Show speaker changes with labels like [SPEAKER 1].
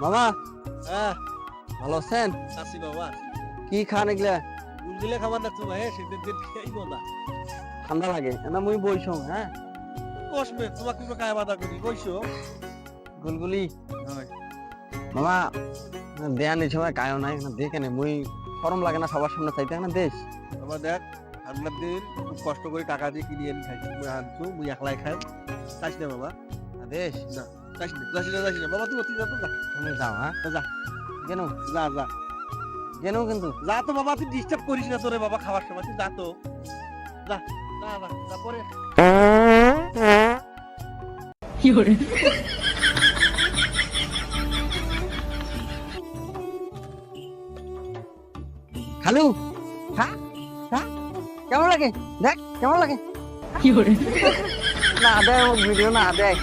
[SPEAKER 1] মামা
[SPEAKER 2] হ্যাঁ
[SPEAKER 1] ভালো আছেন?
[SPEAKER 2] আছি বাবা।
[SPEAKER 1] কি খান এগুলা?
[SPEAKER 2] গুলগুলে খাবার না তোমায় শীতের দিন খাইব না।
[SPEAKER 1] ঠান্ডা লাগে না মুই বইছো হ্যাঁ
[SPEAKER 2] বসবে তোমাকে তো কায় বাধা করি বইসো।
[SPEAKER 1] গুলগুলি মামা দেয়া নেই সময় কায়ও নাই না দেখে নে মুই শরম লাগে না সবার সামনে চাইতে না দেশ
[SPEAKER 2] বাবা দেখ ঠান্ডার দিন খুব কষ্ট করে টাকা দিয়ে কিনে এনে খাইছি মুই আনছো মুই একলাই খাই চাইস না বাবা
[SPEAKER 1] দেশ
[SPEAKER 2] না চাইস না বাবা তুমি অতি যা তো যা
[SPEAKER 1] তুমি যাও হ্যাঁ
[SPEAKER 2] যা
[SPEAKER 1] কেন
[SPEAKER 2] যা যা
[SPEAKER 1] কেন কিন্তু
[SPEAKER 2] যা তো বাবা তুই ডিস্টার্ব করিস না তোরে বাবা খাবার সময় তুই যা তো যা যা যা যা পরে
[SPEAKER 1] খালু হ্যাঁ হ্যাঁ কেমন লাগে দেখ কেমন লাগে না দেয় ভিডিও না দেয়